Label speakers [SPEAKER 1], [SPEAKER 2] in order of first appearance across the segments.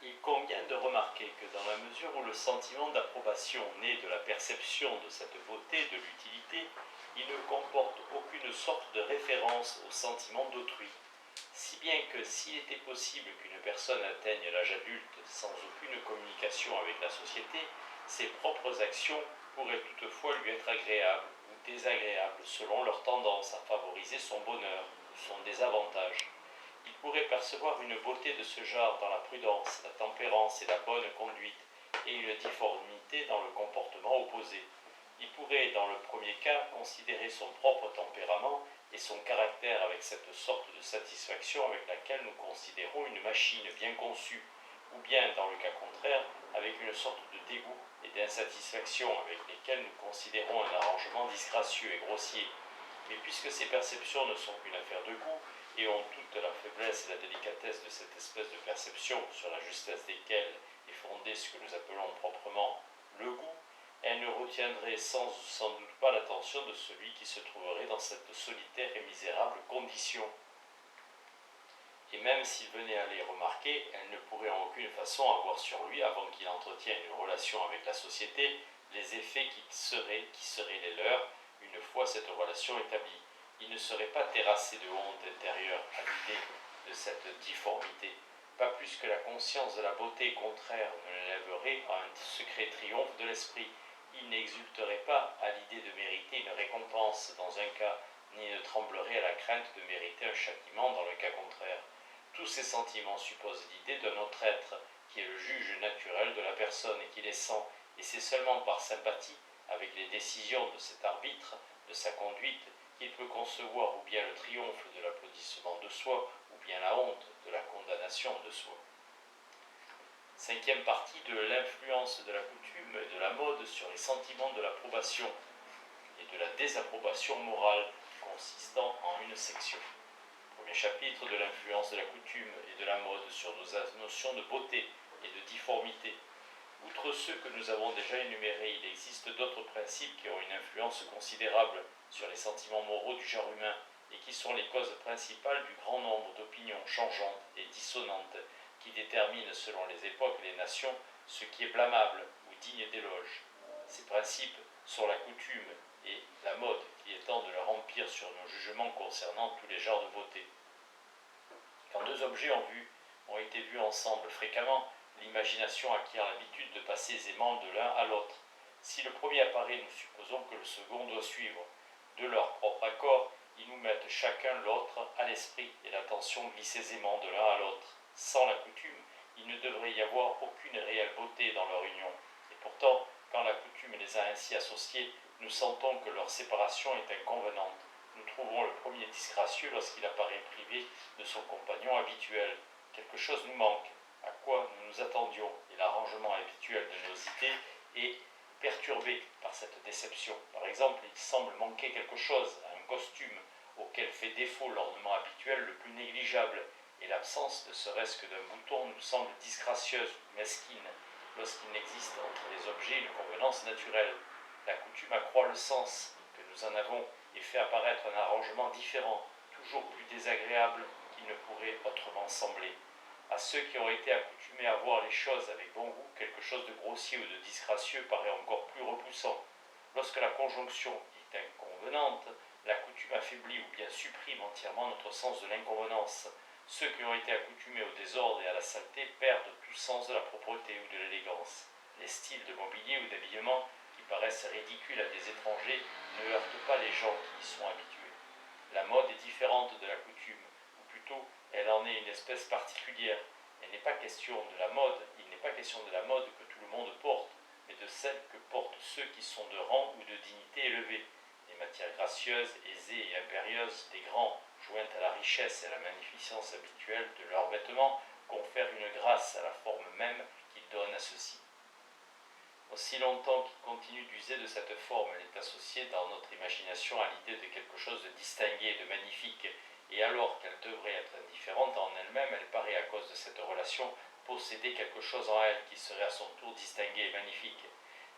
[SPEAKER 1] Il convient de remarquer que dans la mesure où le sentiment d'approbation naît de la perception de cette beauté, de l'utilité, il ne comporte aucune sorte de référence au sentiment d'autrui. Si bien que s'il était possible qu'une personne atteigne l'âge adulte sans aucune communication avec la société, ses propres actions pourraient toutefois lui être agréables ou désagréables selon leur tendance à favoriser son bonheur ou son désavantage. Il pourrait percevoir une beauté de ce genre dans la prudence, la tempérance et la bonne conduite, et une difformité dans le comportement opposé. Il pourrait, dans le premier cas, considérer son propre tempérament et son caractère avec cette sorte de satisfaction avec laquelle nous considérons une machine bien conçue, ou bien, dans le cas contraire, avec une sorte de dégoût et d'insatisfaction avec lesquels nous considérons un arrangement disgracieux et grossier. Mais puisque ces perceptions ne sont qu'une affaire de goût, et ont toute la faiblesse et la délicatesse de cette espèce de perception sur la justesse desquelles est fondé ce que nous appelons proprement le goût, elles ne retiendraient sans doute pas l'attention de celui qui se trouverait dans cette solitaire et misérable condition. Et même s'il venait à les remarquer, elles ne pourraient en aucune façon avoir sur lui, avant qu'il entretienne une relation avec la société, les effets qui seraient les leurs une fois cette relation établie. Il ne serait pas terrassé de honte intérieure à l'idée de cette difformité, pas plus que la conscience de la beauté contraire ne l'élèverait à un secret triomphe de l'esprit. Il n'exulterait pas à l'idée de mériter une récompense dans un cas, ni ne tremblerait à la crainte de mériter un châtiment dans le cas contraire. Tous ces sentiments supposent l'idée d'un autre être, qui est le juge naturel de la personne et qui les sent, et c'est seulement par sympathie avec les décisions de cet arbitre, de sa conduite, qu'il peut concevoir ou bien le triomphe de l'applaudissement de soi, ou bien la honte de la condamnation de soi. Cinquième partie de l'influence de la coutume et de la mode sur les sentiments de l'approbation et de la désapprobation morale, consistant en une section. Premier chapitre de l'influence de la coutume et de la mode sur nos notions de beauté et de difformité. Outre ceux que nous avons déjà énumérés, il existe d'autres principes qui ont une influence considérable sur les sentiments moraux du genre humain et qui sont les causes principales du grand nombre d'opinions changeantes et dissonantes qui déterminent selon les époques et les nations ce qui est blâmable ou digne d'éloge. Ces principes sont la coutume et la mode qui étendent leur empire sur nos jugements concernant tous les genres de beauté. Quand deux objets ont été vus ensemble fréquemment, l'imagination acquiert l'habitude de passer aisément de l'un à l'autre. Si le premier apparaît, nous supposons que le second doit suivre. De leur propre accord, ils nous mettent chacun l'autre à l'esprit et l'attention glisse aisément de l'un à l'autre. Sans la coutume, il ne devrait y avoir aucune réelle beauté dans leur union. Et pourtant, quand la coutume les a ainsi associés, nous sentons que leur séparation est inconvenante. Nous trouvons le premier disgracieux lorsqu'il apparaît privé de son compagnon habituel. Quelque chose nous manque, à quoi nous nous attendions, et l'arrangement habituel de nos idées est perturbé par cette déception. Par exemple, il semble manquer quelque chose à un costume auquel fait défaut l'ornement habituel le plus négligeable, et l'absence ne serait-ce que d'un bouton nous semble disgracieuse ou mesquine, lorsqu'il n'existe entre les objets une convenance naturelle. La coutume accroît le sens que nous en avons et fait apparaître un arrangement différent, toujours plus désagréable qu'il ne pourrait autrement sembler. À ceux qui ont été accoutumés à voir les choses avec bon goût, quelque chose de grossier ou de disgracieux paraît encore plus repoussant. Lorsque la conjonction est inconvenante, la coutume affaiblit ou bien supprime entièrement notre sens de l'inconvenance. Ceux qui ont été accoutumés au désordre et à la saleté perdent tout sens de la propreté ou de l'élégance. Les styles de mobilier ou d'habillement qui paraissent ridicules à des étrangers ne heurtent pas les gens qui y sont habitués. La mode est différente de la coutume, ou plutôt elle en est une espèce particulière. Il n'est pas question de la mode que tout le monde porte, mais de celle que portent ceux qui sont de rang ou de dignité élevée. Les matières gracieuses, aisées et impérieuses des grands, jointes à la richesse et à la magnificence habituelle de leurs vêtements, confèrent une grâce à la forme même qu'ils donnent à ceux-ci. Aussi longtemps qu'il continue d'user de cette forme, elle est associée dans notre imagination à l'idée de quelque chose de distingué, de magnifique, et alors qu'elle devrait être indifférente en elle-même, elle paraît à cause de cette relation posséder quelque chose en elle qui serait à son tour distingué et magnifique.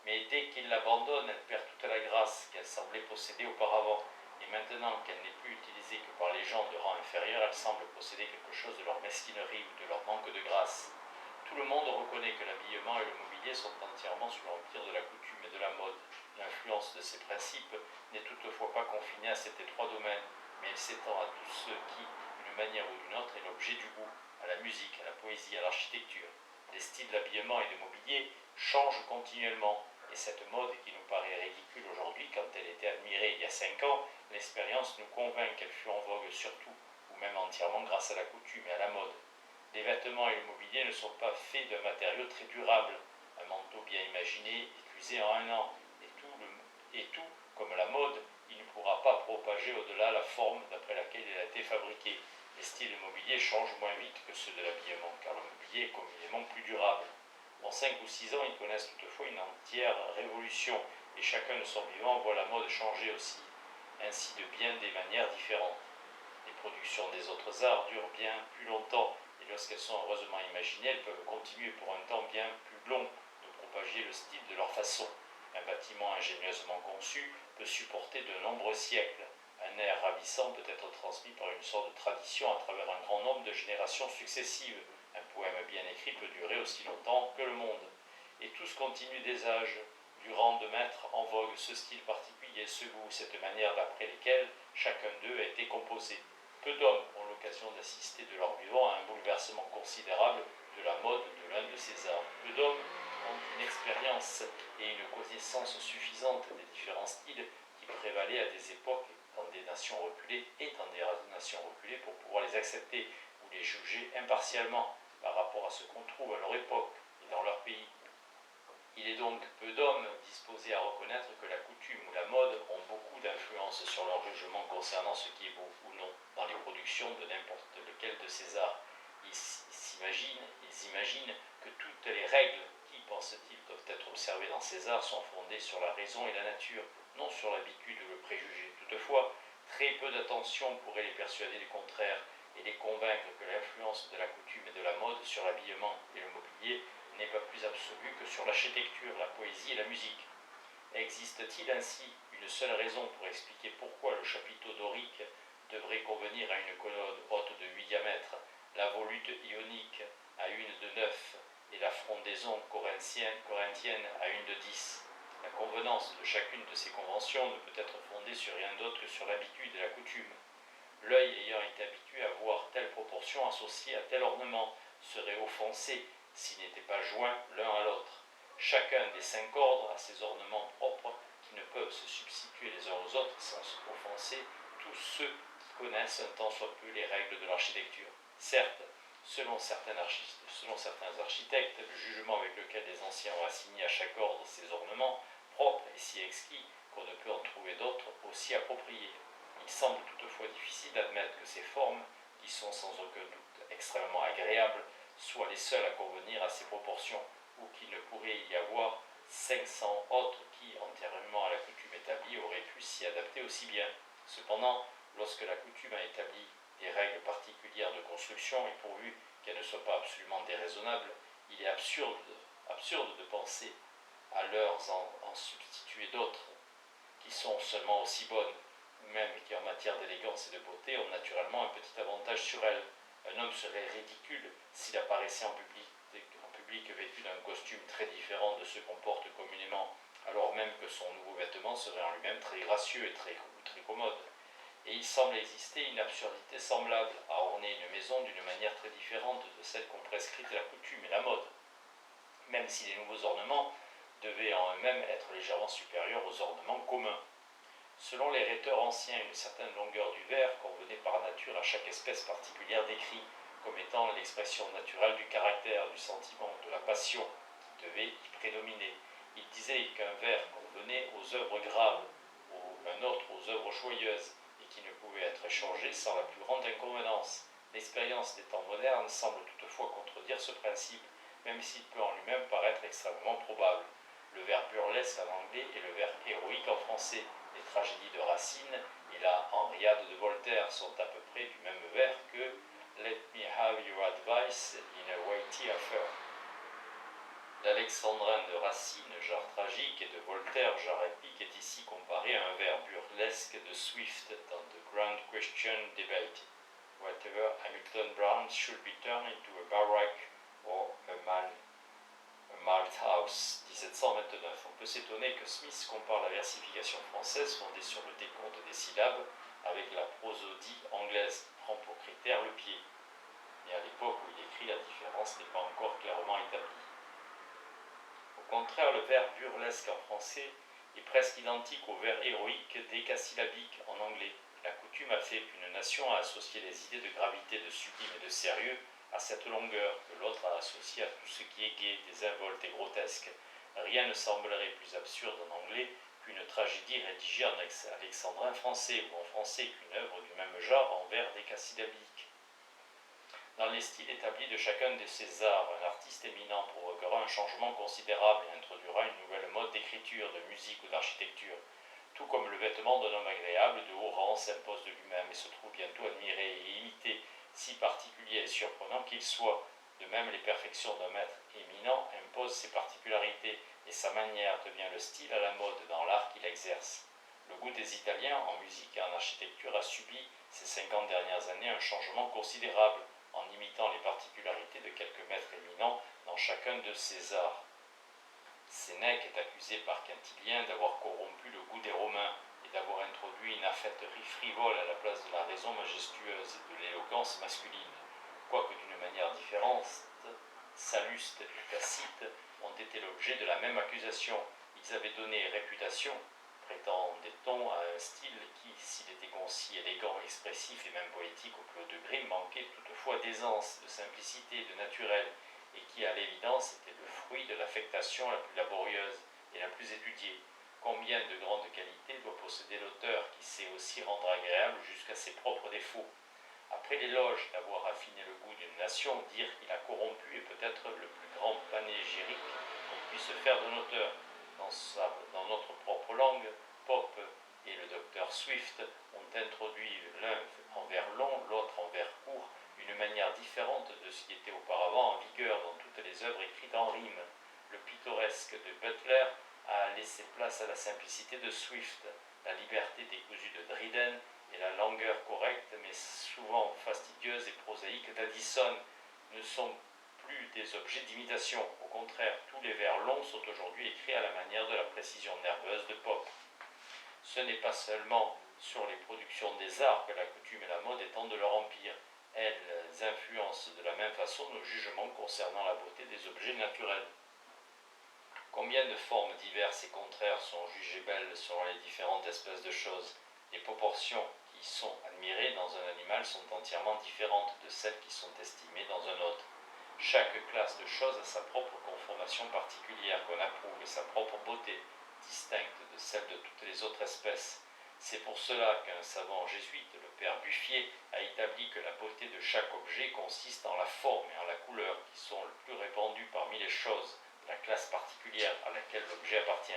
[SPEAKER 1] Mais dès qu'il l'abandonne, elle perd toute la grâce qu'elle semblait posséder auparavant, et maintenant qu'elle n'est plus utilisée que par les gens de rang inférieur, elle semble posséder quelque chose de leur mesquinerie ou de leur manque de grâce. Tout le monde reconnaît que l'habillement et le mobilier sont entièrement sous l'empire de la coutume et de la mode. L'influence de ces principes n'est toutefois pas confinée à cet étroit domaine, mais elle s'étend à tous ceux qui, d'une manière ou d'une autre, est l'objet du goût, à la musique, à la poésie, à l'architecture. Les styles d'habillement et de mobilier changent continuellement, et cette mode qui nous paraît ridicule aujourd'hui quand elle était admirée il y a 5 ans, l'expérience nous convainc qu'elle fut en vogue surtout, ou même entièrement grâce à la coutume et à la mode. Les vêtements et le mobilier ne sont pas faits d'un matériau très durable. Un manteau bien imaginé est usé en un an, et tout, comme la mode, il ne pourra pas propager au-delà la forme d'après laquelle il a été fabriqué. Les styles de mobilier changent moins vite que ceux de l'habillement, car le mobilier est communément plus durable. En 5 ou 6 ans, ils connaissent toutefois une entière révolution, et chacun de son vivant voit la mode changer aussi, ainsi de bien des manières différentes. Les productions des autres arts durent bien plus longtemps, et lorsqu'elles sont heureusement imaginées, elles peuvent continuer pour un temps bien plus long de propager le style de leur façon. Un bâtiment ingénieusement conçu peut supporter de nombreux siècles. Un air ravissant peut être transmis par une sorte de tradition à travers un grand nombre de générations successives. Un poème bien écrit peut durer aussi longtemps que le monde. Et tous continuent des âges, durant de mettre en vogue ce style particulier, ce goût, cette manière d'après lesquels chacun d'eux a été composé. Peu d'hommes ont l'occasion d'assister de leur vivant à un bouleversement considérable de la mode de l'un de ces arts. Peu d'hommes ont une expérience et une connaissance suffisante des différents styles qui prévalaient à des époques dans des nations reculées et dans des nations reculées pour pouvoir les accepter ou les juger impartialement par rapport à ce qu'on trouve à leur époque et dans leur pays. Il est donc peu d'hommes disposés à reconnaître que la coutume ou la mode ont beaucoup d'influence sur leur jugement concernant ce qui est beau ou non dans les productions de n'importe lequel de ces arts. Ils imaginent que toutes les règles qui, pensent-ils, doivent être observées dans ces arts sont fondées sur la raison et la nature, non sur l'habitude ou le préjugé. Toutefois, très peu d'attention pourrait les persuader du contraire et les convaincre que l'influence de la coutume et de la mode sur l'habillement et le mobilier n'est pas plus absolue que sur l'architecture, la poésie et la musique. Existe-t-il ainsi une seule raison pour expliquer pourquoi le chapiteau dorique devrait convenir à une colonne haute de 8 diamètres, la volute ionique à une de 9 et la frondaison corinthienne à une de 10? La convenance de chacune de ces conventions ne peut être fondée sur rien d'autre que sur l'habitude et la coutume. L'œil ayant été habitué à voir telle proportion associée à tel ornement serait offensé s'ils n'étaient pas joints l'un à l'autre. Chacun des 5 ordres a ses ornements propres qui ne peuvent se substituer les uns aux autres sans offenser tous ceux qui connaissent un tant soit peu les règles de l'architecture. Certes, selon certains architectes, le jugement avec lequel les anciens ont assigné à chaque ordre ses ornements propres est si exquis qu'on ne peut en trouver d'autres aussi appropriés. Il semble toutefois difficile d'admettre que ces formes, qui sont sans aucun doute extrêmement agréables, soient les seules à convenir à ces proportions, ou qu'il ne pourrait y avoir 500 autres qui, antérieurement à la coutume établie, auraient pu s'y adapter aussi bien. Cependant, lorsque la coutume a établi des règles particulières de construction, et pourvu qu'elles ne soient pas absolument déraisonnables, il est absurde de penser à leur en substituer d'autres, qui sont seulement aussi bonnes, ou même qui en matière d'élégance et de beauté ont naturellement un petit avantage sur elles. Un homme serait ridicule s'il apparaissait en public vêtu d'un costume très différent de ce qu'on porte communément, alors même que son nouveau vêtement serait en lui-même très gracieux et très commode. Et il semble exister une absurdité semblable à orner une maison d'une manière très différente de celle qu'ont prescrite la coutume et la mode, même si les nouveaux ornements devaient en eux-mêmes être légèrement supérieurs aux ornements communs. Selon les rhéteurs anciens, une certaine longueur du vers convenait par nature à chaque espèce particulière d'écrit, comme étant l'expression naturelle du caractère, du sentiment, de la passion qui devait y prédominer. Il disait qu'un vers convenait aux œuvres graves, un autre aux œuvres joyeuses, et qui ne pouvait être échangé sans la plus grande inconvenance. L'expérience des temps modernes semble toutefois contredire ce principe, même s'il peut en lui-même paraître extrêmement probable. Le vers burlesque en anglais et le vers héroïque en français. Les tragédies de Racine et la Henriade de Voltaire sont à peu près du même vers que « Let me have your advice in a weighty affair ». L'Alexandrin de Racine, genre tragique, et de Voltaire, genre épique, est ici comparé à un vers burlesque de Swift dans The Grand Question Debate. Whatever Hamilton Brown should be turned into a barrack or a Malthouse, 1729. On peut s'étonner que Smith compare la versification française fondée sur le décompte des syllabes avec la prosodie anglaise, prend pour critère le pied. Mais à l'époque où il écrit, la différence n'est pas encore clairement établie. Au contraire, le verbe burlesque en français est presque identique au vers héroïque décasyllabique en anglais. La coutume a fait qu'une nation a associé les idées de gravité, de sublime et de sérieux à cette longueur, que l'autre a associé à tout ce qui est gai, désinvolte et grotesque. Rien ne semblerait plus absurde en anglais qu'une tragédie rédigée en alexandrin français, ou en français qu'une œuvre du même genre en vers décasyllabique. Dans les styles établis de chacun de ces arts, un artiste éminent provoquera un changement considérable et introduira une nouvelle mode d'écriture, de musique ou d'architecture. Tout comme le vêtement d'un homme agréable de haut rang s'impose de lui-même et se trouve bientôt admiré et imité, si particulier et surprenant qu'il soit. De même, les perfections d'un maître éminent imposent ses particularités, et sa manière devient le style à la mode dans l'art qu'il exerce. Le goût des Italiens en musique et en architecture a subi ces 50 dernières années un changement considérable, en imitant les particularités de quelques maîtres éminents dans chacun de ces arts. Sénèque est accusé par Quintilien d'avoir corrompu le goût des Romains et d'avoir introduit une affêterie frivole à la place de la raison majestueuse et de l'éloquence masculine. Quoique d'une manière différente, Salluste et Tacite ont été l'objet de la même accusation. Ils avaient donné réputation, prétendait-on, à un style qui, s'il était concis, élégant, expressif et même poétique au plus haut degré, manquait toutefois d'aisance, de simplicité, de naturel, et qui, à l'évidence, était le fruit de l'affectation la plus laborieuse et la plus étudiée. Combien de grandes qualités doit posséder l'auteur qui sait aussi rendre agréable jusqu'à ses propres défauts. Après l'éloge d'avoir affiné le goût d'une nation, dire qu'il a corrompu est peut-être le plus grand panégyrique qu'on puisse faire d'un auteur. Dans notre propre langue, Pope et le docteur Swift ont introduit l'un en vers long, l'autre en vers court, une manière différente de ce qui était auparavant en vigueur dans toutes les œuvres écrites en rime. Le pittoresque de Butler a laissé place à la simplicité de Swift, la liberté décousue de Dryden et la langueur correcte mais souvent fastidieuse et prosaïque d'Addison ne sont plus des objets d'imitation. Au contraire, tous les vers longs sont aujourd'hui écrits à la manière de la précision nerveuse de Pope. Ce n'est pas seulement sur les productions des arts que la coutume et la mode étendent leur empire. Elles influencent de la même façon nos jugements concernant la beauté des objets naturels. Combien de formes diverses et contraires sont jugées belles selon les différentes espèces de choses. Les proportions qui sont admirées dans un animal sont entièrement différentes de celles qui sont estimées dans un autre. Chaque classe de choses a sa propre conformation particulière qu'on approuve et sa propre beauté, distincte de celle de toutes les autres espèces. C'est pour cela qu'un savant jésuite, le père Buffier, a établi que la beauté de chaque objet consiste en la forme et en la couleur, qui sont le plus répandues parmi les choses, de la classe particulière à laquelle l'objet appartient.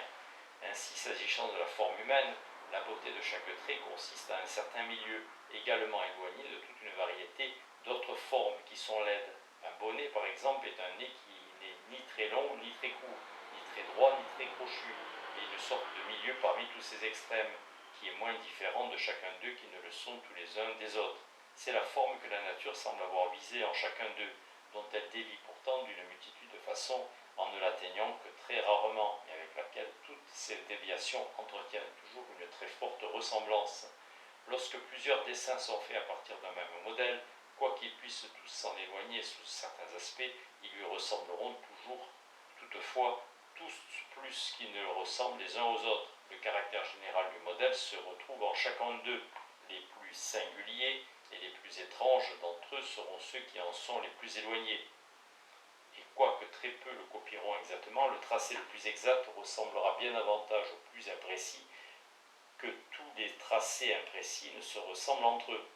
[SPEAKER 1] Ainsi, s'agissant de la forme humaine, la beauté de chaque trait consiste à un certain milieu, également éloigné de toute une variété d'autres formes qui sont laides. Un bonnet, par exemple, est un nez qui n'est ni très long ni très court, ni très droit ni très crochu, et une sorte de milieu parmi tous ces extrêmes, qui est moins différent de chacun d'eux qui ne le sont tous les uns des autres. C'est la forme que la nature semble avoir visée en chacun d'eux, dont elle dévie pourtant d'une multitude de façons en ne l'atteignant que très rarement, mais avec laquelle toutes ces déviations entretiennent toujours une très forte ressemblance. Lorsque plusieurs dessins sont faits à partir d'un même modèle, quoiqu'ils puissent tous s'en éloigner sous certains aspects, ils lui ressembleront toujours, toutefois, tous plus qu'ils ne le ressemblent les uns aux autres. Le caractère général du modèle se retrouve en chacun d'eux. Les plus singuliers et les plus étranges d'entre eux seront ceux qui en sont les plus éloignés. Et quoique très peu le copieront exactement, le tracé le plus exact ressemblera bien davantage au plus imprécis que tous les tracés imprécis ne se ressemblent entre eux.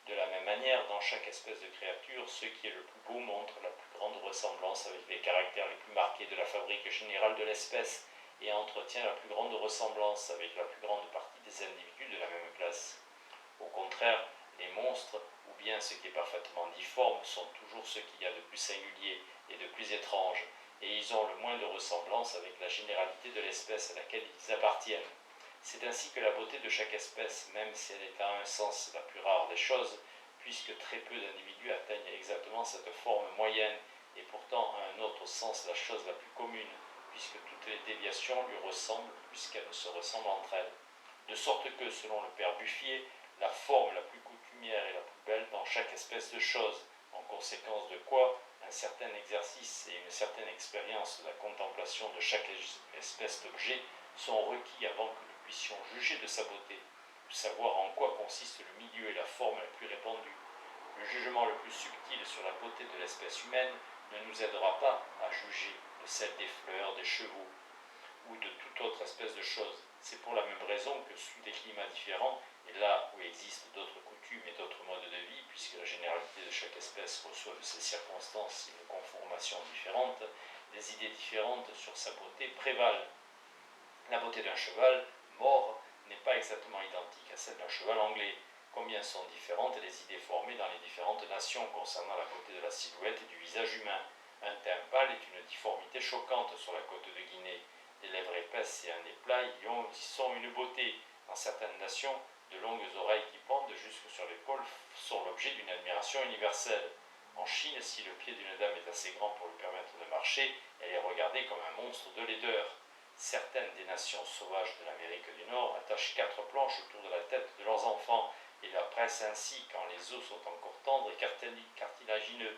[SPEAKER 1] De la même manière, dans chaque espèce de créature, ce qui est le plus beau montre la plus grande ressemblance avec les caractères les plus marqués de la fabrique générale de l'espèce et entretient la plus grande ressemblance avec la plus grande partie des individus de la même classe. Au contraire, les monstres, ou bien ce qui est parfaitement difforme, sont toujours ce qu'il y a de plus singulier et de plus étrange, et ils ont le moins de ressemblance avec la généralité de l'espèce à laquelle ils appartiennent. C'est ainsi que la beauté de chaque espèce, même si elle est à un sens la plus rare des choses, puisque très peu d'individus atteignent exactement cette forme moyenne, et pourtant à un autre sens la chose la plus commune, puisque toutes les déviations lui ressemblent, puisqu'elles se ressemblent entre elles. De sorte que, selon le père Buffier, la forme la plus coutumière est la plus belle dans chaque espèce de chose, en conséquence de quoi un certain exercice et une certaine expérience de la contemplation de chaque espèce d'objet sont requis avant que nous puissions juger de sa beauté, ou savoir en quoi consiste le milieu et la forme la plus répandue. Le jugement le plus subtil sur la beauté de l'espèce humaine ne nous aidera pas à juger de celle des fleurs, des chevaux ou de toute autre espèce de chose. C'est pour la même raison que sous des climats différents, et là où existent d'autres coutumes et d'autres modes de vie, puisque la généralité de chaque espèce reçoit de ces circonstances une conformation différente, des idées différentes sur sa beauté prévalent. La beauté d'un cheval mort n'est pas exactement identique à celle d'un cheval anglais. Combien sont différentes les idées formées dans les différentes nations concernant la beauté de la silhouette et du visage humain. Un teint pâle est une difformité choquante sur la côte de Guinée. Des lèvres épaisses et un nez plat y sont une beauté. Dans certaines nations, de longues oreilles qui pendent jusque sur l'épaule sont l'objet d'une admiration universelle. En Chine, si le pied d'une dame est assez grand pour lui permettre de marcher, elle est regardée comme un monstre de laideur. Certaines des nations sauvages de l'Amérique du Nord attachent 4 planches autour de la tête de leurs enfants et la pressent ainsi quand les os sont encore tendres et cartilagineux,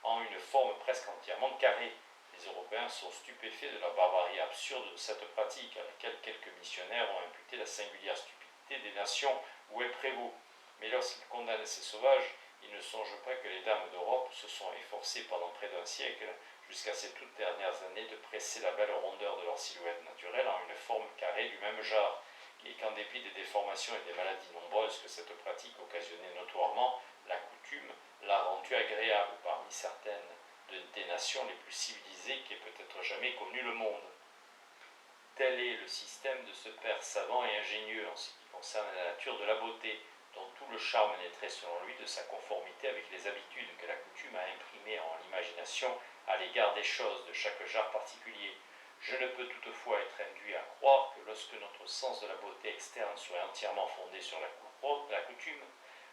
[SPEAKER 1] en une forme presque entièrement carrée. Les Européens sont stupéfaits de la barbarie absurde de cette pratique, à laquelle quelques missionnaires ont imputé la singulière stupidité des nations où elle prévaut. Mais lorsqu'ils condamnent ces sauvages, ils ne songent pas que les dames d'Europe se sont efforcées pendant près d'un siècle, jusqu'à ces toutes dernières années, de presser la belle rondeur de leur silhouette naturelle en une forme carrée du même genre, et qu'en dépit des déformations et des maladies nombreuses que cette pratique occasionnait notoirement, la coutume l'a rendue agréable parmi certaines des nations les plus civilisées qu'ait peut-être jamais connu le monde. Tel est le système de ce père savant et ingénieux en ce qui concerne la nature de la beauté, dont tout le charme naîtrait selon lui de sa conformité avec les habitudes que la coutume a imprimées en l'imagination à l'égard des choses de chaque genre particulier. Je ne peux toutefois être induit à croire que lorsque notre sens de la beauté externe soit entièrement fondé sur la coutume,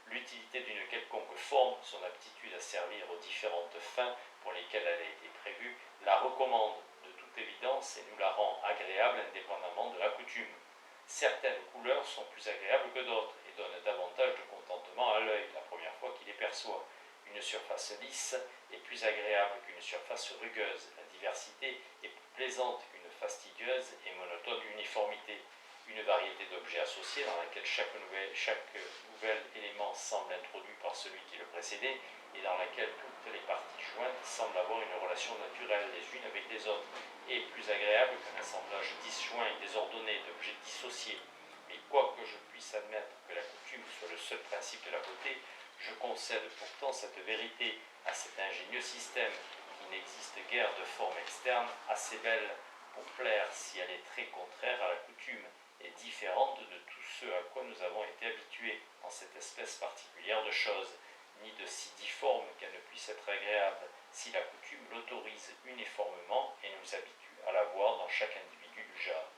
[SPEAKER 1] l'utilité d'une quelconque forme, son aptitude à servir aux différentes fins pour lesquelles elle a été prévue, la recommande de toute évidence et nous la rend agréable indépendamment de la coutume. Certaines couleurs sont plus agréables que d'autres et donnent davantage de contentement à l'œil la première fois qu'il les perçoit. Une surface lisse est plus agréable qu'une surface rugueuse. La diversité est plus plaisante qu'une fastidieuse et monotone uniformité. Une variété d'objets associés dans laquelle chaque nouvel élément semble introduit par celui qui le précédait et dans laquelle toutes les parties jointes semblent avoir une relation naturelle les unes avec les autres, est plus agréable qu'un assemblage disjoint et désordonné d'objets dissociés. Mais quoique je puisse admettre que la coutume soit le seul principe de la beauté, je concède pourtant cette vérité à cet ingénieux système qui n'existe guère de forme externe assez belle pour plaire si elle est très contraire à la coutume et différente de tout ce à quoi nous avons été habitués en cette espèce particulière de choses, ni de si difforme qu'elle ne puisse être agréable si la coutume l'autorise uniformément et nous habitue à la voir dans chaque individu du genre.